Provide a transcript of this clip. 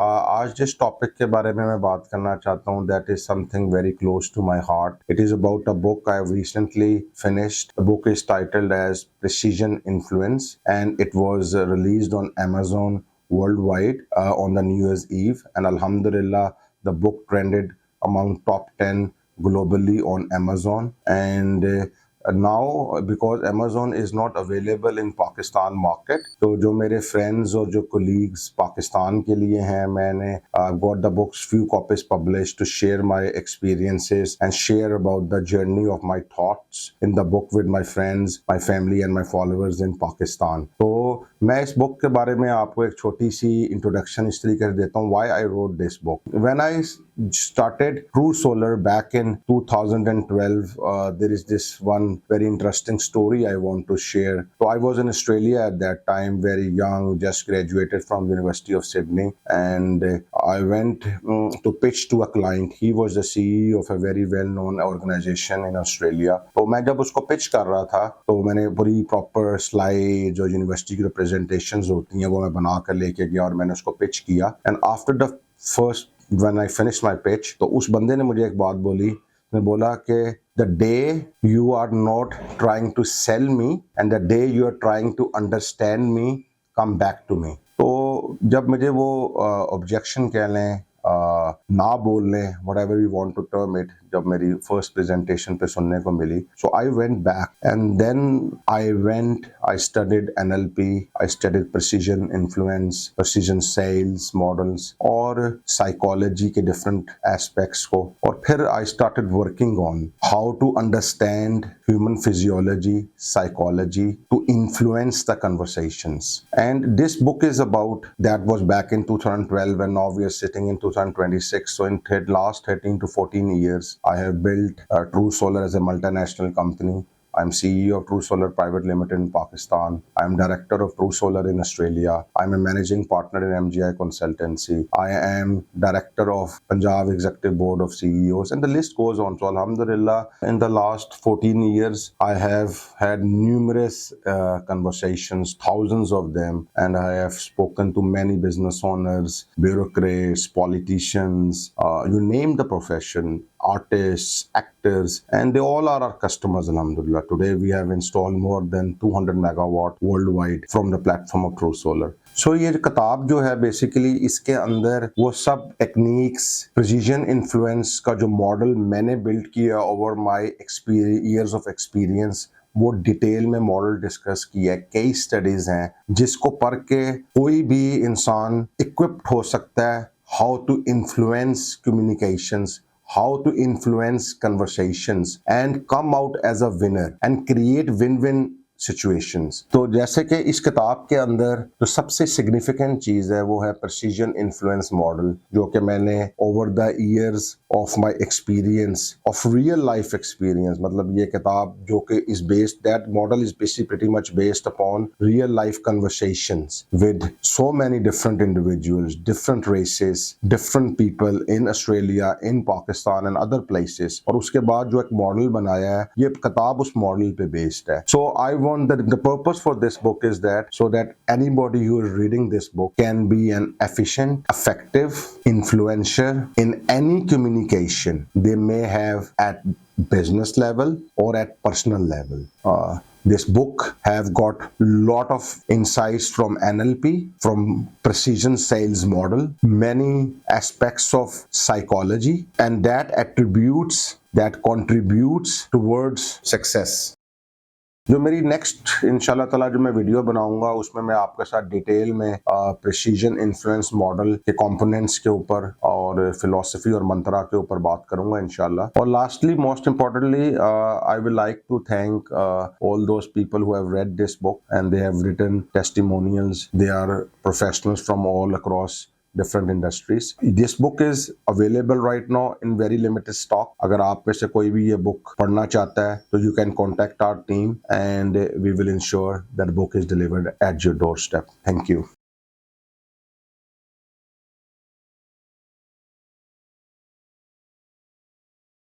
आज जिस टॉपिक के बारे में मैं बात करना चाहता हूँ that is something very close to my heart. It is about a book I have recently finished. The book is titled as Precision Influence and it was released on Amazon worldwide on the New Year's Eve, and Alhamdulillah the book trended among top 10 globally on Amazon. And now because Amazon is not available in Pakistan market, तो जो मेरे friends और जो colleagues Pakistan के लिए हैं, मैंने got the books few copies published to share my experiences and share about the journey of my thoughts in the book with my friends, my family and my followers in Pakistan. तो मैं इस book के बारे में आपको एक छोटी सी introduction इस तरीके से देता हूँ. Why I wrote this book. When I started True Solar back in 2012, there is this one very interesting story I want to share. So I was in Australia at that time, very young, just graduated from the University of Sydney, and I went to pitch to a client. He was the CEO of a very well-known organization in Australia. तो मैं जब उसको pitch कर रहा था तो मैंने पूरी proper slide जो यूनिवर्सिटी की presentations होती हैं वो मैं बना कर लेके गया और मैंने उसको pitch किया. And after the first when I finished my pitch, तो उस बंदे ने मुझे एक बात बोली. ने बोला कि the day you are not trying to sell me and the day you are trying to understand me, come back to me. तो जब मुझे वो objection कह लें ना बोल लें, whatever you want to term it, जब मेरी फर्स्ट प्रेजेंटेशन पे सुनने को मिली, so I went back and then I studied NLP, I studied precision influence, precision sales models और साइकोलॉजी के डिफरेंट एस्पेक्ट्स को, और फिर I started working on how to understand human physiology, psychology to influence the conversations. And this book is about, that was back in 2012 and now we are sitting in 2026. So in last 13 to 14 years, I have built True Solar as a multinational company. I'm CEO of True Solar Private Limited in Pakistan. I'm director of True Solar in Australia. I'm a managing partner in MGI Consultancy. I am director of Punjab Executive Board of CEOs, and the list goes on. So Alhamdulillah, in the last 14 years, I have had numerous conversations, thousands of them, and I have spoken to many business owners, bureaucrats, politicians, you name the profession, artists, actors, and they all are our customers, alhamdulillah. Today we have installed more than 200 megawatt worldwide from the platform of True Solar. So ये किताब जो है basically इसके अंदर वो सब techniques, precision influence का जो मॉडल मैंने बिल्ड किया over my years of experience, वो डिटेल में मॉडल डिस्कस किया है. कई स्टडीज हैं जिसको पढ़ के कोई भी इंसान इक्विप्ड हो सकता है how to influence communications, how to influence conversations and come out as a winner and create win-win situations. तो जैसे कि इस किताब के अंदर जो सबसे सिग्निफिकेंट चीज़ है वो है प्रिसीजन इन्फ्लुएंस मॉडल, जो कि मैंने over the years of my experience of real life experience, मतलब ये किताब जो कि is based, that model is basically pretty much based upon real life conversations with so many different individuals, different races, different people in Australia, in Pakistan and other places. और उसके बाद जो एक मॉडल बनाया है, ये किताब उस मॉडल पे बेस्ड है. सो आई the purpose for this book is that so that anybody who is reading this book can be an efficient, effective influencer in any communication they may have at business level or at personal level. This book have got lot of insights from NLP, from precision sales model, many aspects of psychology, and that contributes towards success. जो मेरी next इंशाल्लाह ताला जो मैं video बनाऊंगा उसमें मैं आपके साथ डिटेल में प्रिसीजन इन्फ्लुएंस मॉडल के कंपोनेंट्स के ऊपर और फिलॉसफी और मंत्रा के ऊपर बात करूंगा इंशाल्लाह. और lastly, most importantly, I will like to thank all those people who have read this book and they have written testimonials. They are professionals from all across different industries. This book is available right now in very limited stock. अगर आप में से कोई भी ये book पढ़ना चाहता है तो you can contact our team and we will ensure that book is delivered at your doorstep. Thank you.